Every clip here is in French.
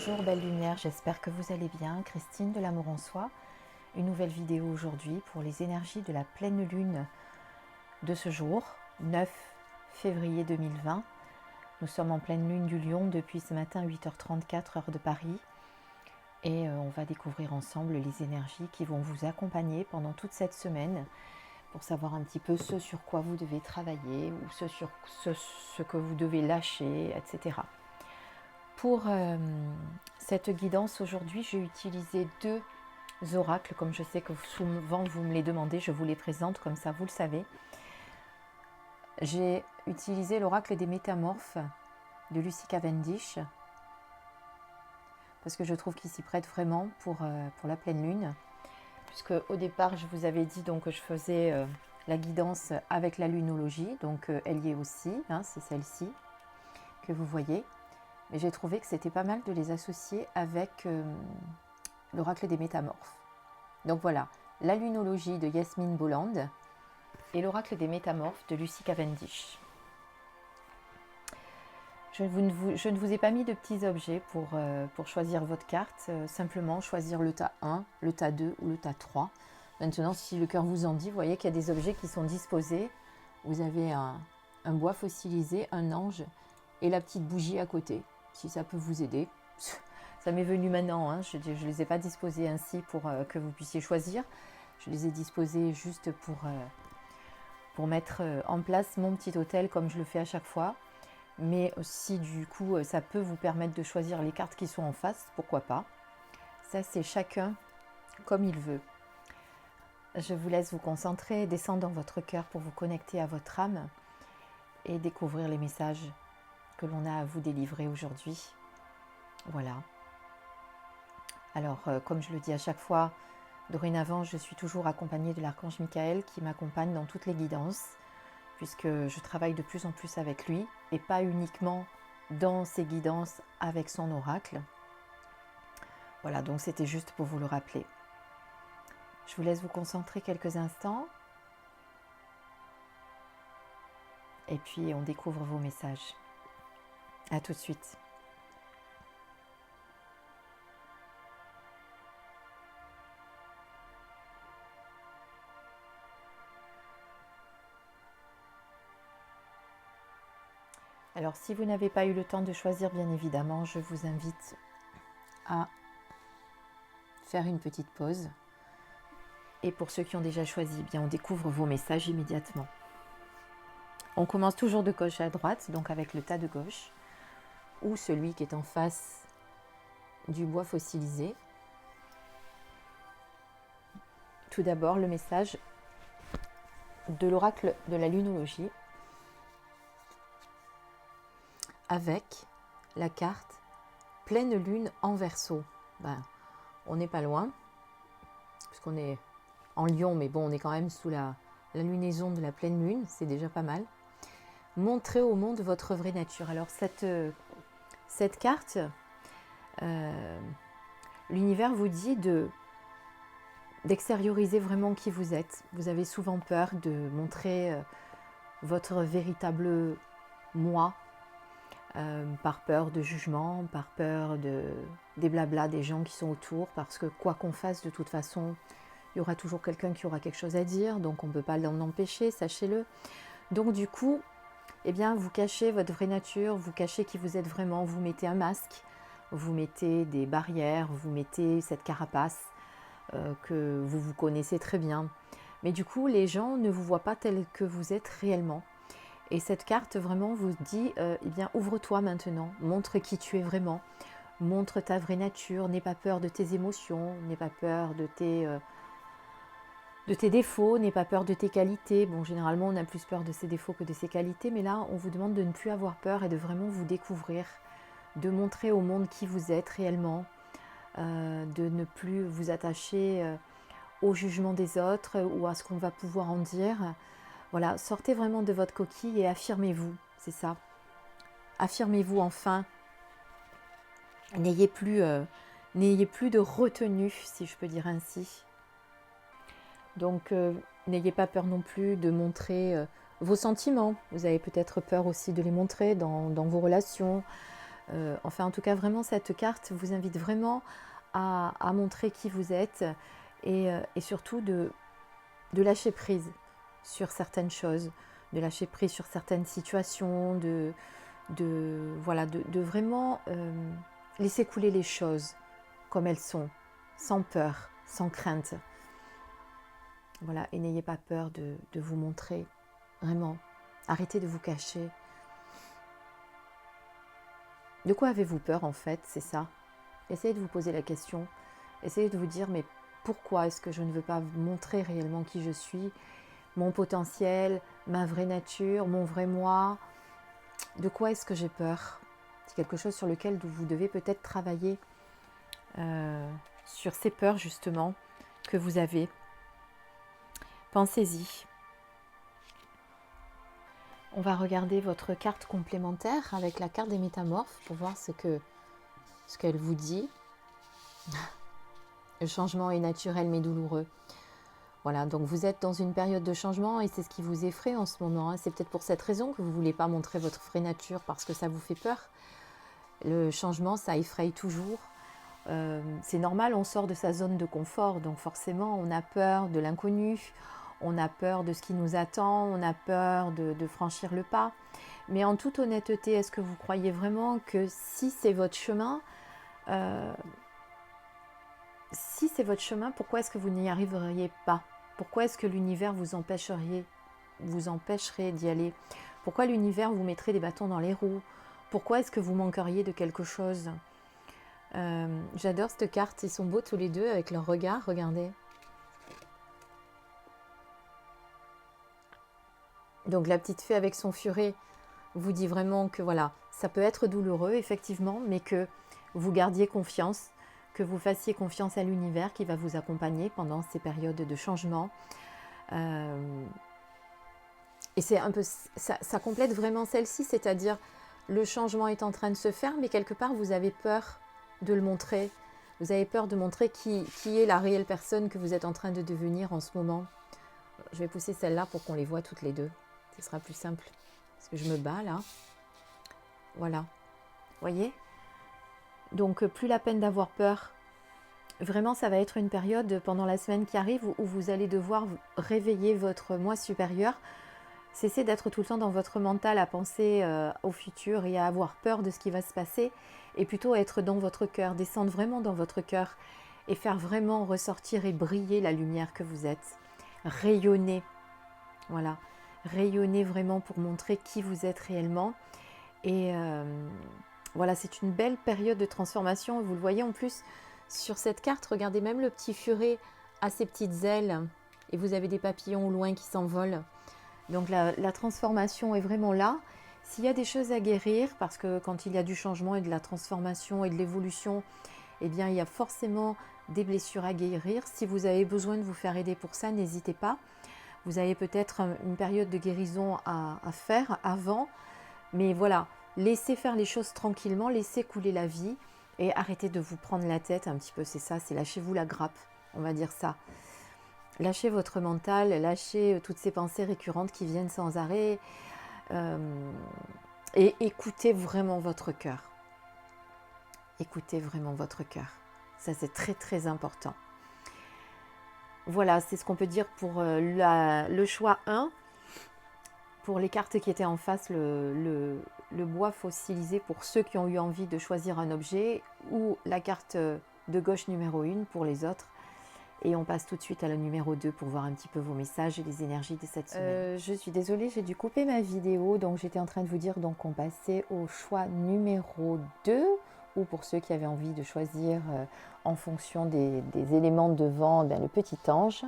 Bonjour belle lumière, j'espère que vous allez bien. Christine de l'amour en soi. Une nouvelle vidéo aujourd'hui pour les énergies de la pleine lune de ce jour, 9 février 2020. Nous sommes en pleine lune du Lion depuis ce matin 8h34 heure de Paris. Et on va découvrir ensemble les énergies qui vont vous accompagner pendant toute cette semaine pour savoir un petit peu ce sur quoi vous devez travailler ou ce que vous devez lâcher, etc. Pour cette guidance aujourd'hui, j'ai utilisé deux oracles, comme je sais que souvent vous me les demandez, je vous les présente comme ça, vous le savez. J'ai utilisé l'oracle des métamorphes de Lucy Cavendish, parce que je trouve qu'il s'y prête vraiment pour la pleine lune, puisque au départ je vous avais dit donc que je faisais la guidance avec la lunologie, donc elle y est aussi, c'est celle-ci que vous voyez. Mais j'ai trouvé que c'était pas mal de les associer avec l'oracle des métamorphes. Donc voilà, la lunologie de Yasmine Bolland et l'oracle des métamorphes de Lucy Cavendish. Je ne vous ai pas mis de petits objets pour choisir votre carte, simplement choisir le tas 1, le tas 2 ou le tas 3. Maintenant, si le cœur vous en dit, vous voyez qu'il y a des objets qui sont disposés. Vous avez un bois fossilisé, un ange et la petite bougie à côté. Si ça peut vous aider. Ça m'est venu maintenant, je ne les ai pas disposés ainsi pour que vous puissiez choisir. Je les ai disposés juste pour mettre en place mon petit hôtel comme je le fais à chaque fois. Mais si du coup ça peut vous permettre de choisir les cartes qui sont en face, pourquoi pas. Ça c'est chacun comme il veut. Je vous laisse vous concentrer, descendre dans votre cœur pour vous connecter à votre âme et découvrir les messages que l'on a à vous délivrer aujourd'hui. Voilà. Alors, comme je le dis à chaque fois, dorénavant, je suis toujours accompagnée de l'archange Michael qui m'accompagne dans toutes les guidances, puisque je travaille de plus en plus avec lui, et pas uniquement dans ses guidances avec son oracle. Voilà, donc c'était juste pour vous le rappeler. Je vous laisse vous concentrer quelques instants, et puis on découvre vos messages. À tout de suite. Alors, si vous n'avez pas eu le temps de choisir, bien évidemment, je vous invite à faire une petite pause. Et pour ceux qui ont déjà choisi, bien, on découvre vos messages immédiatement. On commence toujours de gauche à droite, donc avec le tas de gauche, ou celui qui est en face du bois fossilisé. Tout d'abord, le message de l'oracle de la lunologie avec la carte pleine lune en Verseau. On n'est pas loin, puisqu'on est en Lion, mais bon, on est quand même sous la lunaison de la pleine lune, c'est déjà pas mal. Montrez au monde votre vraie nature. Alors cette carte, l'univers vous dit d'extérioriser vraiment qui vous êtes. Vous avez souvent peur de montrer votre véritable moi, par peur de jugement, par peur des blablas des gens qui sont autour, parce que quoi qu'on fasse, de toute façon, il y aura toujours quelqu'un qui aura quelque chose à dire, donc on ne peut pas l'en empêcher, sachez-le. Donc du coup, eh bien, vous cachez votre vraie nature, vous cachez qui vous êtes vraiment, vous mettez un masque, vous mettez des barrières, vous mettez cette carapace que vous connaissez très bien. Mais du coup, les gens ne vous voient pas tel que vous êtes réellement. Et cette carte vraiment vous dit, eh bien, ouvre-toi maintenant, montre qui tu es vraiment, montre ta vraie nature, n'aie pas peur de tes émotions, n'aie pas peur de tes défauts, n'aie pas peur de tes qualités. Bon, généralement, on a plus peur de ses défauts que de ses qualités, mais là, on vous demande de ne plus avoir peur et de vraiment vous découvrir, de montrer au monde qui vous êtes réellement, de ne plus vous attacher au jugement des autres ou à ce qu'on va pouvoir en dire. Voilà, sortez vraiment de votre coquille et affirmez-vous, c'est ça. Affirmez-vous enfin. N'ayez plus de retenue, si je peux dire ainsi. Donc, n'ayez pas peur non plus de montrer vos sentiments. Vous avez peut-être peur aussi de les montrer dans vos relations, Enfin, en tout cas, vraiment, cette carte vous invite vraiment à montrer qui vous êtes et surtout de lâcher prise sur certaines choses, de lâcher prise sur certaines situations, voilà, de vraiment laisser couler les choses comme elles sont, sans peur, sans crainte. Voilà, et n'ayez pas peur de vous montrer, vraiment. Arrêtez de vous cacher. De quoi avez-vous peur en fait, c'est ça? Essayez de vous poser la question. Essayez de vous dire, mais pourquoi est-ce que je ne veux pas montrer réellement qui je suis, mon potentiel, ma vraie nature, mon vrai moi? De quoi est-ce que j'ai peur? C'est quelque chose sur lequel vous devez peut-être travailler, sur ces peurs justement que vous avez. Pensez-y. On va regarder votre carte complémentaire avec la carte des métamorphes pour voir ce qu'elle vous dit. Le changement est naturel mais douloureux. Voilà, donc vous êtes dans une période de changement et c'est ce qui vous effraie en ce moment. C'est peut-être pour cette raison que vous ne voulez pas montrer votre vraie nature parce que ça vous fait peur. Le changement, ça effraie toujours. C'est normal, on sort de sa zone de confort, donc forcément on a peur de l'inconnu, on a peur de ce qui nous attend, on a peur de franchir le pas. Mais en toute honnêteté, est-ce que vous croyez vraiment que si c'est votre chemin, pourquoi est-ce que vous n'y arriveriez pas? Pourquoi est-ce que l'univers vous empêcherait d'y aller? Pourquoi l'univers vous mettrait des bâtons dans les roues? Pourquoi est-ce que vous manqueriez de quelque chose? J'adore cette carte, ils sont beaux tous les deux avec leur regard, regardez. Donc la petite fée avec son furet vous dit vraiment que voilà, ça peut être douloureux effectivement, mais que vous gardiez confiance, que vous fassiez confiance à l'univers qui va vous accompagner pendant ces périodes de changement. Et c'est un peu ça complète vraiment celle-ci, c'est-à-dire le changement est en train de se faire, mais quelque part vous avez peur de le montrer. Vous avez peur de montrer qui est la réelle personne que vous êtes en train de devenir en ce moment. Je vais pousser celle-là pour qu'on les voit toutes les deux. Ce sera plus simple. Parce que je me bats là. Voilà. Voyez? Donc plus la peine d'avoir peur. Vraiment, ça va être une période pendant la semaine qui arrive où vous allez devoir réveiller votre moi supérieur. Cessez d'être tout le temps dans votre mental à penser au futur et à avoir peur de ce qui va se passer et plutôt être dans votre cœur, descendre vraiment dans votre cœur et faire vraiment ressortir et briller la lumière que vous êtes. Rayonner, voilà, rayonner vraiment pour montrer qui vous êtes réellement. Et voilà, c'est une belle période de transformation. Vous le voyez en plus sur cette carte, regardez même le petit furet a ses petites ailes et vous avez des papillons au loin qui s'envolent. Donc la transformation est vraiment là. S'il y a des choses à guérir, parce que quand il y a du changement et de la transformation et de l'évolution, eh bien il y a forcément des blessures à guérir. Si vous avez besoin de vous faire aider pour ça, n'hésitez pas. Vous avez peut-être une période de guérison à faire avant. Mais voilà, laissez faire les choses tranquillement, laissez couler la vie et arrêtez de vous prendre la tête un petit peu. C'est ça, c'est lâchez-vous la grappe, on va dire ça. Lâchez votre mental, lâchez toutes ces pensées récurrentes qui viennent sans arrêt et écoutez vraiment votre cœur. Écoutez vraiment votre cœur. Ça, c'est très très important. Voilà, c'est ce qu'on peut dire pour le choix 1. Pour les cartes qui étaient en face, le bois fossilisé pour ceux qui ont eu envie de choisir un objet ou la carte de gauche numéro 1 pour les autres. Et on passe tout de suite à la numéro 2 pour voir un petit peu vos messages et les énergies de cette semaine. Je suis désolée, j'ai dû couper ma vidéo. Donc j'étais en train de vous dire donc on passait au choix numéro 2. Ou pour ceux qui avaient envie de choisir en fonction des éléments devant, le petit ange.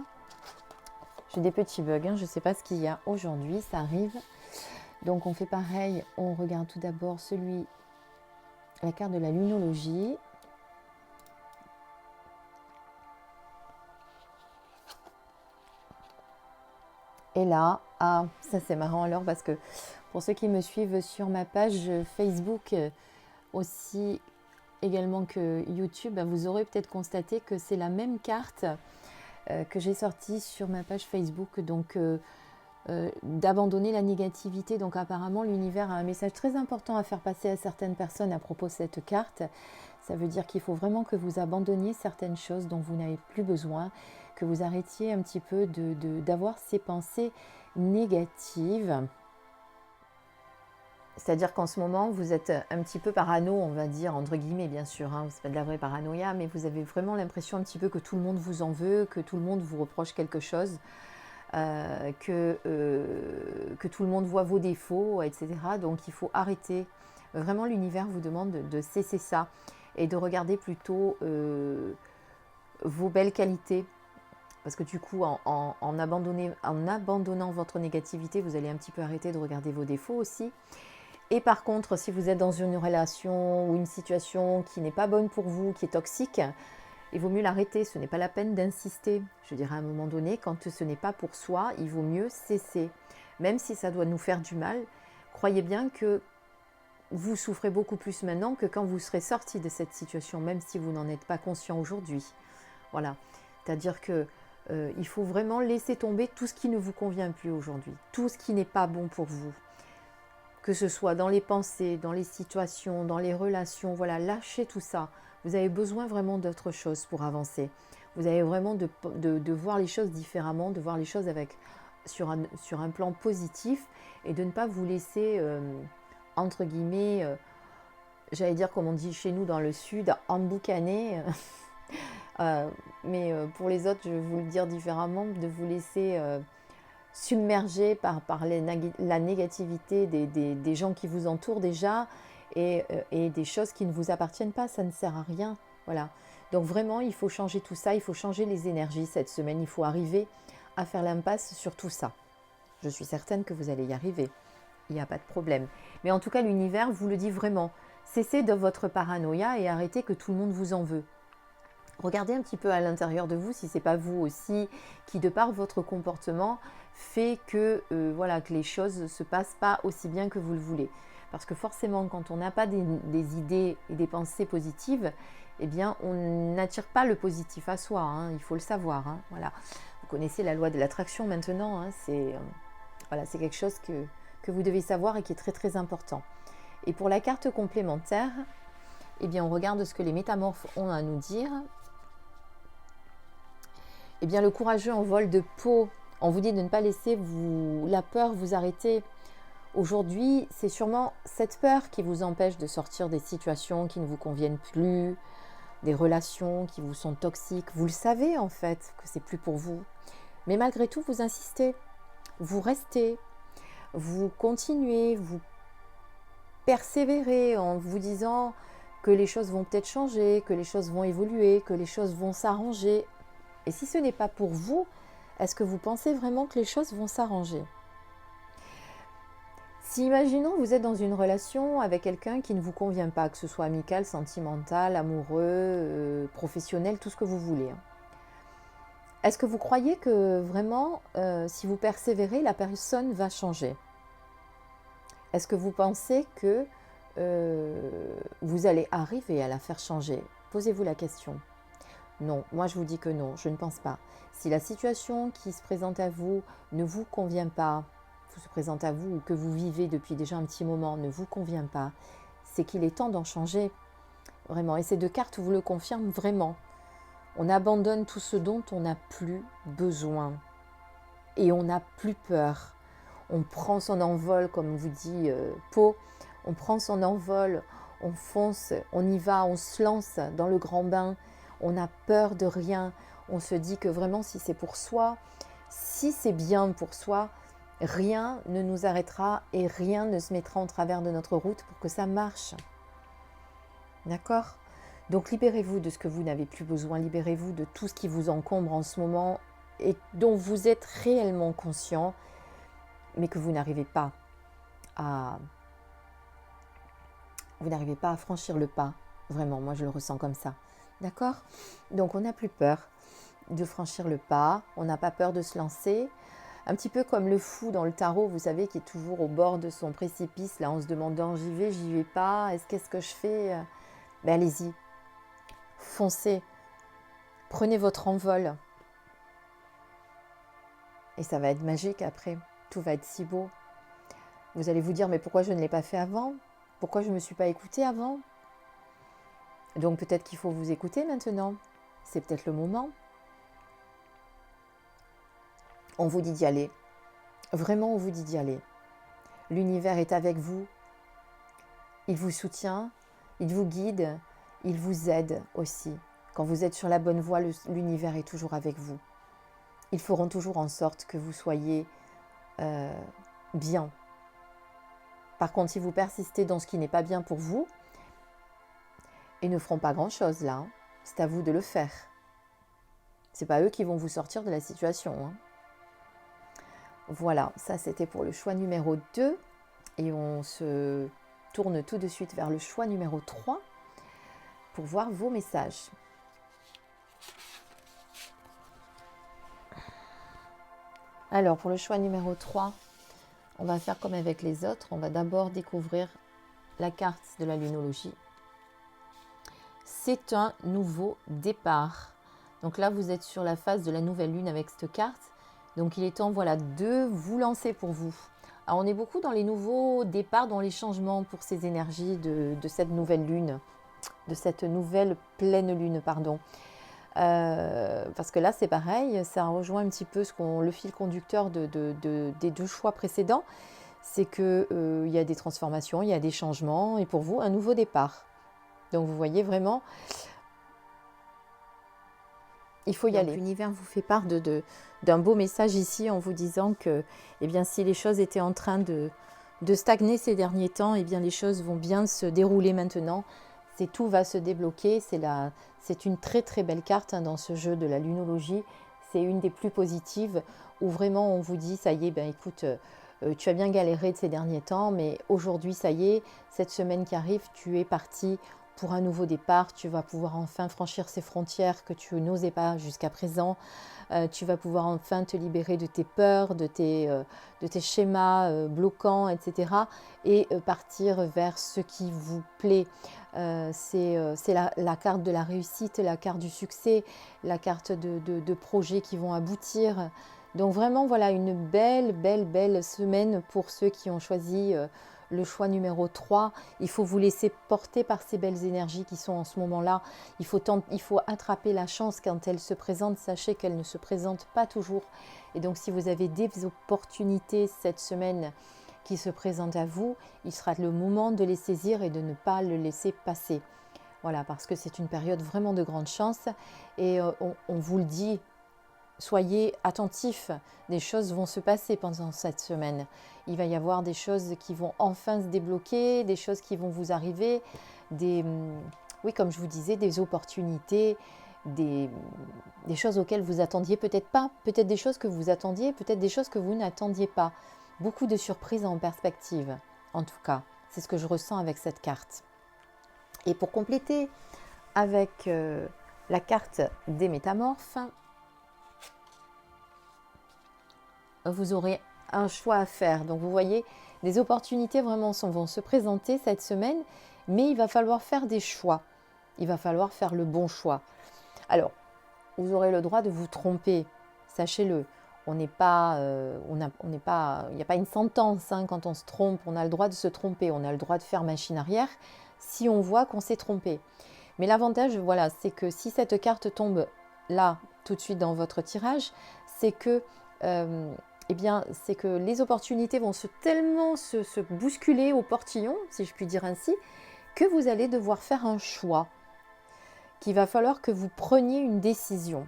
J'ai des petits bugs, je ne sais pas ce qu'il y a aujourd'hui, ça arrive. Donc on fait pareil, on regarde tout d'abord la carte de la lunologie. Et là, ça c'est marrant alors parce que pour ceux qui me suivent sur ma page Facebook aussi également que YouTube, vous aurez peut-être constaté que c'est la même carte que j'ai sortie sur ma page Facebook. Donc d'abandonner la négativité. Donc apparemment, l'univers a un message très important à faire passer à certaines personnes à propos de cette carte. Ça veut dire qu'il faut vraiment que vous abandonniez certaines choses dont vous n'avez plus besoin, que vous arrêtiez un petit peu d'avoir ces pensées négatives. C'est-à-dire qu'en ce moment, vous êtes un petit peu parano, on va dire, entre guillemets, bien sûr, hein, c'est pas de la vraie paranoïa, mais vous avez vraiment l'impression un petit peu que tout le monde vous en veut, que tout le monde vous reproche quelque chose, que tout le monde voit vos défauts, etc. Donc il faut arrêter. Vraiment, l'univers vous demande de cesser ça et de regarder plutôt vos belles qualités. Parce que du coup, en abandonnant votre négativité, vous allez un petit peu arrêter de regarder vos défauts aussi. Et par contre, si vous êtes dans une relation ou une situation qui n'est pas bonne pour vous, qui est toxique, il vaut mieux l'arrêter. Ce n'est pas la peine d'insister. Je dirais à un moment donné, quand ce n'est pas pour soi, il vaut mieux cesser. Même si ça doit nous faire du mal, croyez bien que vous souffrez beaucoup plus maintenant que quand vous serez sorti de cette situation, même si vous n'en êtes pas conscient aujourd'hui. Voilà. C'est-à-dire que il faut vraiment laisser tomber tout ce qui ne vous convient plus aujourd'hui, tout ce qui n'est pas bon pour vous. Que ce soit dans les pensées, dans les situations, dans les relations, voilà, lâchez tout ça. Vous avez besoin vraiment d'autre chose pour avancer. Vous avez vraiment de voir les choses différemment, de voir les choses sur un plan positif et de ne pas vous laisser, entre guillemets, j'allais dire comme on dit chez nous dans le sud, emboucaner. Mais pour les autres, je vais vous le dire différemment, de vous laisser submergé par la négativité des gens qui vous entourent déjà et des choses qui ne vous appartiennent pas, ça ne sert à rien. Voilà. Donc vraiment, il faut changer tout ça, il faut changer les énergies cette semaine, il faut arriver à faire l'impasse sur tout ça. Je suis certaine que vous allez y arriver, il n'y a pas de problème. Mais en tout cas, l'univers vous le dit vraiment, cessez de votre paranoïa et arrêtez que tout le monde vous en veut. Regardez un petit peu à l'intérieur de vous si ce n'est pas vous aussi qui, de par votre comportement, fait que, que les choses ne se passent pas aussi bien que vous le voulez. Parce que forcément, quand on n'a pas des idées et des pensées positives, eh bien, on n'attire pas le positif à soi, hein, il faut le savoir. Hein, voilà. Vous connaissez la loi de l'attraction maintenant, hein, c'est quelque chose que vous devez savoir et qui est très très important. Et pour la carte complémentaire, eh bien, on regarde ce que les métamorphes ont à nous dire. Eh bien, le courageux en vol de peau, on vous dit de ne pas laisser la peur vous arrêter. Aujourd'hui, c'est sûrement cette peur qui vous empêche de sortir des situations qui ne vous conviennent plus, des relations qui vous sont toxiques. Vous le savez en fait que c'est plus pour vous. Mais malgré tout, vous insistez, vous restez, vous continuez, vous persévérez en vous disant que les choses vont peut-être changer, que les choses vont évoluer, que les choses vont s'arranger. Et si ce n'est pas pour vous, est-ce que vous pensez vraiment que les choses vont s'arranger? Si, imaginons, vous êtes dans une relation avec quelqu'un qui ne vous convient pas, que ce soit amical, sentimental, amoureux, professionnel, tout ce que vous voulez. Est-ce que vous croyez que vraiment, si vous persévérez, la personne va changer? Est-ce que vous pensez que vous allez arriver à la faire changer? Posez-vous la question. Non, moi je vous dis que non, je ne pense pas. Si la situation qui se présente à vous ne vous convient pas, se présente à vous ou que vous vivez depuis déjà un petit moment ne vous convient pas, c'est qu'il est temps d'en changer. Vraiment. Et ces deux cartes vous le confirment vraiment. On abandonne tout ce dont on n'a plus besoin. Et on n'a plus peur. On prend son envol, comme vous dit Pau. On prend son envol, on fonce, on y va, on se lance dans le grand bain. On n'a peur de rien. On se dit que vraiment, si c'est pour soi, si c'est bien pour soi, rien ne nous arrêtera et rien ne se mettra en travers de notre route pour que ça marche. D'accord? Donc libérez-vous de ce que vous n'avez plus besoin, libérez-vous de tout ce qui vous encombre en ce moment et dont vous êtes réellement conscient, mais que vous n'arrivez pas à franchir le pas. Vraiment, moi je le ressens comme ça. D'accord? Donc on n'a plus peur de franchir le pas, on n'a pas peur de se lancer. Un petit peu comme le fou dans le tarot, vous savez, qui est toujours au bord de son précipice, là en se demandant j'y vais pas, qu'est-ce que je fais? Ben allez-y, foncez, prenez votre envol. Et ça va être magique après. tout va être si beau. Vous allez vous dire, mais pourquoi je ne l'ai pas fait avant? Pourquoi je ne me suis pas écoutée avant? Donc peut-être qu'il faut vous écouter maintenant. C'est peut-être le moment. On vous dit d'y aller. Vraiment, on vous dit d'y aller. L'univers est avec vous. Il vous soutient, il vous guide, il vous aide aussi. Quand vous êtes sur la bonne voie, l'univers est toujours avec vous. Ils feront toujours en sorte que vous soyez bien. Par contre, si vous persistez dans ce qui n'est pas bien pour vous, ils ne feront pas grand-chose là. Hein. C'est à vous de le faire. Ce n'est pas eux qui vont vous sortir de la situation. Hein. Voilà, ça c'était pour le choix numéro 2. Et on se tourne tout de suite vers le choix numéro 3 pour voir vos messages. Alors, pour le choix numéro 3, on va faire comme avec les autres. On va d'abord découvrir la carte de la lunologie. C'est un nouveau départ. Donc là, vous êtes sur la phase de la nouvelle lune avec cette carte. Donc, il est temps de vous lancer pour vous. Alors, on est beaucoup dans les nouveaux départs, dans les changements pour ces énergies de cette nouvelle lune, de cette nouvelle pleine lune, pardon. Parce que là, c'est pareil, ça rejoint un petit peu le fil conducteur des 2 choix précédents. C'est qu'il y a des transformations, il y a des changements, et pour vous, un nouveau départ. Donc, vous voyez vraiment, il faut y aller. L'univers vous fait part d'un beau message ici en vous disant que eh bien, si les choses étaient en train de stagner ces derniers temps, eh bien, les choses vont bien se dérouler maintenant. Tout va se débloquer. C'est une très très belle carte dans ce jeu de la lunologie. C'est une des plus positives où vraiment on vous dit, ça y est, ben, écoute, tu as bien galéré de ces derniers temps, mais aujourd'hui, ça y est, cette semaine qui arrive, tu es parti pour un nouveau départ, tu vas pouvoir enfin franchir ces frontières que tu n'osais pas jusqu'à présent. Tu vas pouvoir enfin te libérer de tes peurs, de tes schémas bloquants, etc. Et partir vers ce qui vous plaît. C'est la carte de la réussite, la carte du succès, la carte de projets qui vont aboutir. Donc vraiment, voilà, une belle semaine pour ceux qui ont choisi le choix numéro 3, il faut vous laisser porter par ces belles énergies qui sont en ce moment-là. Il faut attraper la chance quand elle se présente. Sachez qu'elle ne se présente pas toujours. Et donc, si vous avez des opportunités cette semaine qui se présentent à vous, il sera le moment de les saisir et de ne pas le laisser passer. Voilà, parce que c'est une période vraiment de grande chance. Et on vous le dit, soyez attentifs, des choses vont se passer pendant cette semaine. Il va y avoir des choses qui vont enfin se débloquer, des choses qui vont vous arriver, oui, comme je vous disais, des opportunités, des choses auxquelles vous attendiez peut-être pas, peut-être des choses que vous attendiez, peut-être des choses que vous n'attendiez pas. Beaucoup de surprises en perspective, en tout cas. C'est ce que je ressens avec cette carte. Et pour compléter avec la carte des métamorphes, vous aurez un choix à faire. Donc vous voyez, des opportunités vraiment vont se présenter cette semaine, mais il va falloir faire des choix. Il va falloir faire le bon choix. Alors, vous aurez le droit de vous tromper, sachez-le. Il n'y a pas une sentence quand on se trompe. On a le droit de se tromper, on a le droit de faire machine arrière si on voit qu'on s'est trompé. Mais l'avantage, voilà, c'est que si cette carte tombe là, tout de suite dans votre tirage, c'est que c'est que les opportunités vont tellement se bousculer au portillon, si je puis dire ainsi, que vous allez devoir faire un choix, qu'il va falloir que vous preniez une décision.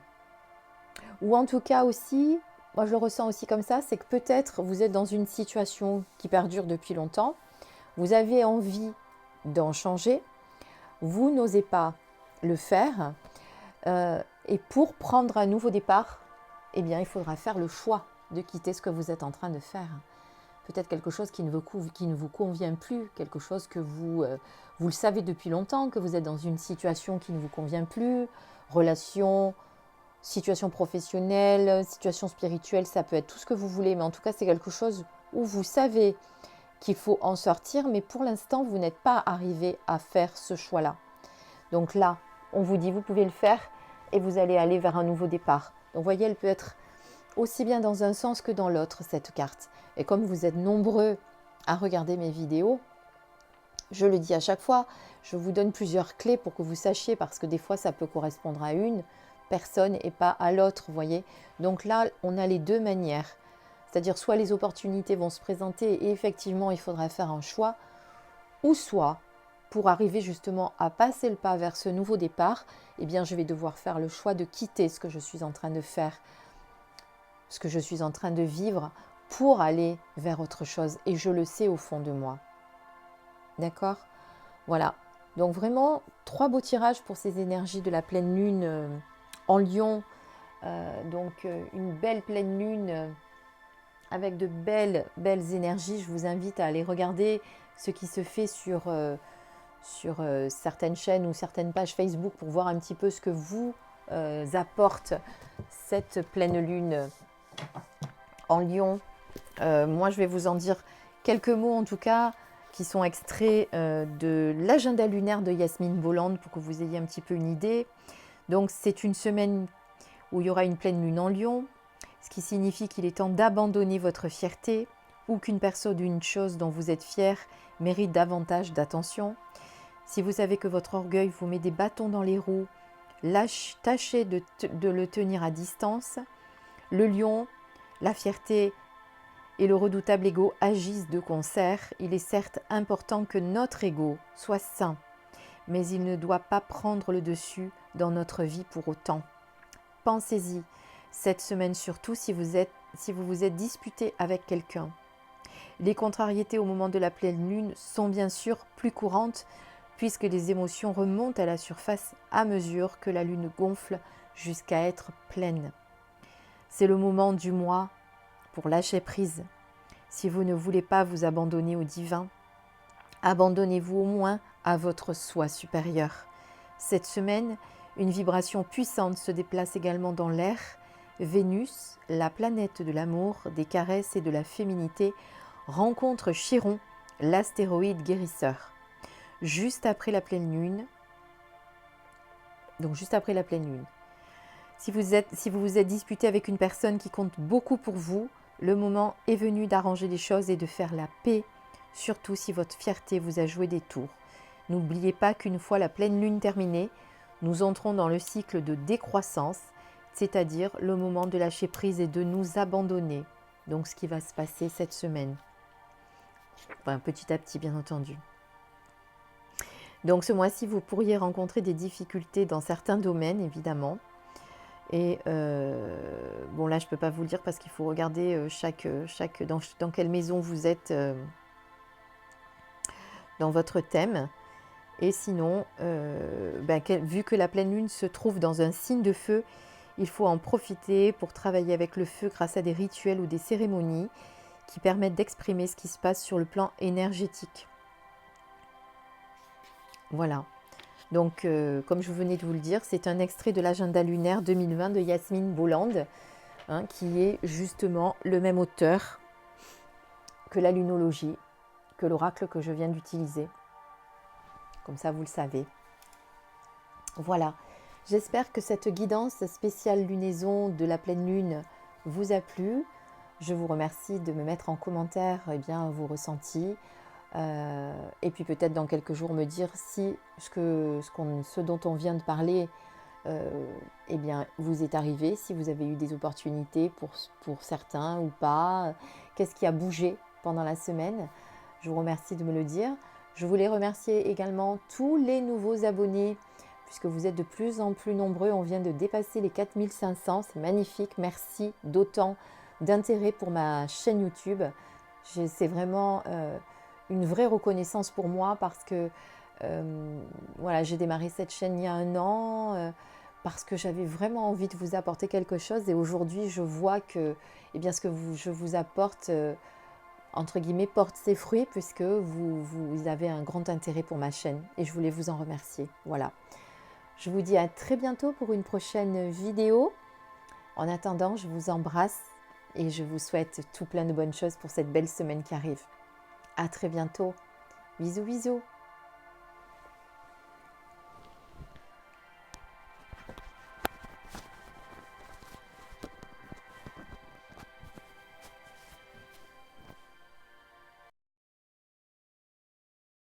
Ou en tout cas aussi, moi je le ressens aussi comme ça, c'est que peut-être vous êtes dans une situation qui perdure depuis longtemps, vous avez envie d'en changer, vous n'osez pas le faire, et pour prendre un nouveau départ, eh bien il faudra faire le choix de quitter ce que vous êtes en train de faire. Peut-être quelque chose qui ne vous convient plus, quelque chose que vous le savez depuis longtemps, que vous êtes dans une situation qui ne vous convient plus, relation, situation professionnelle, situation spirituelle, ça peut être tout ce que vous voulez, mais en tout cas c'est quelque chose où vous savez qu'il faut en sortir, mais pour l'instant vous n'êtes pas arrivé à faire ce choix-là. Donc là, on vous dit vous pouvez le faire et vous allez aller vers un nouveau départ. Donc vous voyez, elle peut être aussi bien dans un sens que dans l'autre, cette carte. Et comme vous êtes nombreux à regarder mes vidéos, je le dis à chaque fois, je vous donne plusieurs clés pour que vous sachiez, parce que des fois, ça peut correspondre à une personne et pas à l'autre, vous voyez. Donc là, on a les deux manières. C'est-à-dire, soit les opportunités vont se présenter et effectivement, il faudra faire un choix, ou soit, pour arriver justement à passer le pas vers ce nouveau départ, eh bien, je vais devoir faire le choix de quitter ce que je suis en train de faire, ce que je suis en train de vivre, pour aller vers autre chose. Et je le sais au fond de moi. D'accord? Voilà. Donc vraiment, 3 beaux tirages pour ces énergies de la pleine lune en Lion. Une belle pleine lune avec de belles énergies. Je vous invite à aller regarder ce qui se fait sur certaines chaînes ou certaines pages Facebook pour voir un petit peu ce que vous apporte cette pleine lune en Lion. Moi, je vais vous en dire quelques mots en tout cas, qui sont extraits de l'agenda lunaire de Yasmine Bolland pour que vous ayez un petit peu une idée. Donc, c'est une semaine où il y aura une pleine lune en Lion, ce qui signifie qu'il est temps d'abandonner votre fierté ou qu'une personne ou une chose dont vous êtes fier mérite davantage d'attention. Si vous savez que votre orgueil vous met des bâtons dans les roues, tâchez de le tenir à distance. Le lion, la fierté et le redoutable ego agissent de concert. Il est certes important que notre ego soit sain, mais il ne doit pas prendre le dessus dans notre vie pour autant. Pensez-y, cette semaine surtout si vous vous êtes disputé avec quelqu'un. Les contrariétés au moment de la pleine lune sont bien sûr plus courantes puisque les émotions remontent à la surface à mesure que la lune gonfle jusqu'à être pleine. C'est le moment du mois pour lâcher prise. Si vous ne voulez pas vous abandonner au divin, abandonnez-vous au moins à votre soi supérieur. Cette semaine, une vibration puissante se déplace également dans l'air. Vénus, la planète de l'amour, des caresses et de la féminité, rencontre Chiron, l'astéroïde guérisseur. Juste après la pleine lune. Si vous vous êtes disputé avec une personne qui compte beaucoup pour vous, le moment est venu d'arranger les choses et de faire la paix, surtout si votre fierté vous a joué des tours. N'oubliez pas qu'une fois la pleine lune terminée, nous entrons dans le cycle de décroissance, c'est-à-dire le moment de lâcher prise et de nous abandonner. Donc ce qui va se passer cette semaine. Enfin, petit à petit, bien entendu. Donc ce mois-ci, vous pourriez rencontrer des difficultés dans certains domaines, évidemment. Et bon, là, je ne peux pas vous le dire parce qu'il faut regarder dans quelle maison vous êtes dans votre thème. Et sinon, vu que la pleine lune se trouve dans un signe de feu, il faut en profiter pour travailler avec le feu grâce à des rituels ou des cérémonies qui permettent d'exprimer ce qui se passe sur le plan énergétique. Voilà. Donc, comme je venais de vous le dire, c'est un extrait de l'agenda lunaire 2020 de Yasmine Bolland, qui est justement le même auteur que la lunologie, que l'oracle que je viens d'utiliser. Comme ça, vous le savez. Voilà. J'espère que cette guidance spéciale lunaison de la pleine lune vous a plu. Je vous remercie de me mettre en commentaire vos ressentis. Et puis peut-être dans quelques jours me dire si ce dont on vient de parler vous est arrivé, si vous avez eu des opportunités pour certains ou pas, qu'est-ce qui a bougé pendant la semaine. Je vous remercie de me le dire. Je voulais remercier également tous les nouveaux abonnés puisque vous êtes de plus en plus nombreux. On vient de dépasser les 4500, c'est magnifique. Merci d'autant d'intérêt pour ma chaîne YouTube. C'est vraiment une vraie reconnaissance pour moi parce que j'ai démarré cette chaîne il y a 1 an parce que j'avais vraiment envie de vous apporter quelque chose et aujourd'hui je vois que ce que je vous apporte entre guillemets porte ses fruits puisque vous avez un grand intérêt pour ma chaîne et je voulais vous en remercier. Voilà. Je vous dis à très bientôt pour une prochaine vidéo. En attendant, je vous embrasse et je vous souhaite tout plein de bonnes choses pour cette belle semaine qui arrive. À très bientôt. Bisous, bisous.